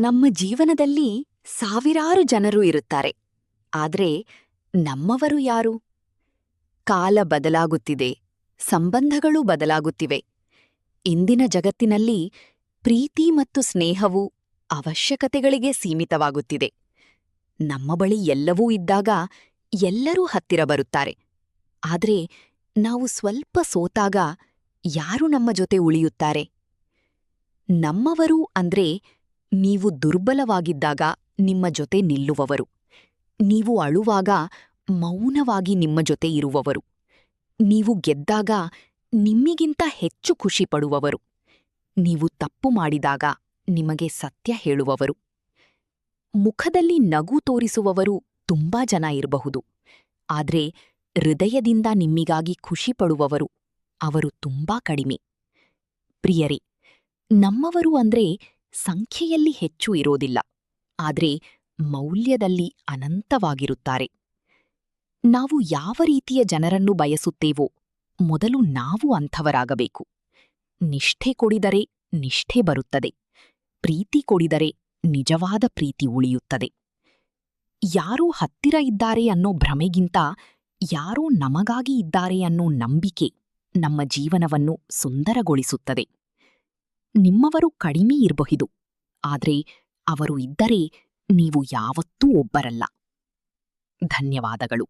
ನಮ್ಮ ಜೀವನದಲ್ಲಿ ಸಾವಿರಾರು ಜನರು ಇರುತ್ತಾರೆ. ಆದ್ರೆ ನಮ್ಮವರು ಯಾರು? ಕಾಲ ಬದಲಾಗುತ್ತಿದೆ, ಸಂಬಂಧಗಳೂ ಬದಲಾಗುತ್ತಿವೆ. ಇಂದಿನ ಜಗತ್ತಿನಲ್ಲಿ ಪ್ರೀತಿ ಮತ್ತು ಸ್ನೇಹವು ಅವಶ್ಯಕತೆಗಳಿಗೆ ಸೀಮಿತವಾಗುತ್ತಿದೆ. ನಮ್ಮ ಬಳಿ ಎಲ್ಲವೂ ಇದ್ದಾಗ ಎಲ್ಲರೂ ಹತ್ತಿರ ಬರುತ್ತಾರೆ. ಆದ್ರೆ ನಾವು ಸ್ವಲ್ಪ ಸೋತಾಗ ಯಾರು ನಮ್ಮ ಜೊತೆ ಉಳಿಯುತ್ತಾರೆ? ನಮ್ಮವರು ಅಂದ್ರೆ ನೀವು ದುರ್ಬಲವಾಗಿದ್ದಾಗ ನಿಮ್ಮ ಜೊತೆ ನಿಲ್ಲುವವರು, ನೀವು ಅಳುವಾಗ ಮೌನವಾಗಿ ನಿಮ್ಮ ಜೊತೆ ಇರುವವರು, ನೀವು ಗೆದ್ದಾಗ ನಿಮ್ಮಿಗಿಂತ ಹೆಚ್ಚು ಖುಷಿಪಡುವವರು, ನೀವು ತಪ್ಪು ಮಾಡಿದಾಗ ನಿಮಗೆ ಸತ್ಯ ಹೇಳುವವರು. ಮುಖದಲ್ಲಿ ನಗು ತೋರಿಸುವವರು ತುಂಬಾ ಜನ ಇರಬಹುದು, ಆದ್ರೆ ಹೃದಯದಿಂದ ನಿಮ್ಮಿಗಾಗಿ ಖುಷಿಪಡುವವರು ಅವರು ತುಂಬಾ ಕಡಿಮೆ. ಪ್ರಿಯರೇ, ನಮ್ಮವರು ಅಂದ್ರೆ ಸಂಖ್ಯೆಯಲ್ಲಿ ಹೆಚ್ಚು ಇರೋದಿಲ್ಲ, ಆದ್ರೆ ಮೌಲ್ಯದಲ್ಲಿ ಅನಂತವಾಗಿರುತ್ತಾರೆ. ನಾವು ಯಾವ ರೀತಿಯ ಜನರನ್ನು ಬಯಸುತ್ತೇವೋ ಮೊದಲು ನಾವು ಅಂಥವರಾಗಬೇಕು. ನಿಷ್ಠೆ ಕೊಡಿದರೆ ನಿಷ್ಠೆ ಬರುತ್ತದೆ, ಪ್ರೀತಿ ಕೊಡಿದರೆ ನಿಜವಾದ ಪ್ರೀತಿ ಉಳಿಯುತ್ತದೆ. ಯಾರೋ ಹತ್ತಿರ ಇದ್ದಾರೆ ಅನ್ನೋ ಭ್ರಮೆಗಿಂತ ಯಾರೋ ನಮಗಾಗಿ ಇದ್ದಾರೆ ಅನ್ನೋ ನಂಬಿಕೆ ನಮ್ಮ ಜೀವನವನ್ನು ಸುಂದರಗೊಳಿಸುತ್ತದೆ. ನಿಮ್ಮವರು ಕಡಿಮೆ ಇರಬಹುದು, ಆದ್ರೆ ಅವರು ಇದ್ದರೆ ನೀವು ಯಾವತ್ತೂ ಒಬ್ಬರಲ್ಲ. ಧನ್ಯವಾದಗಳು.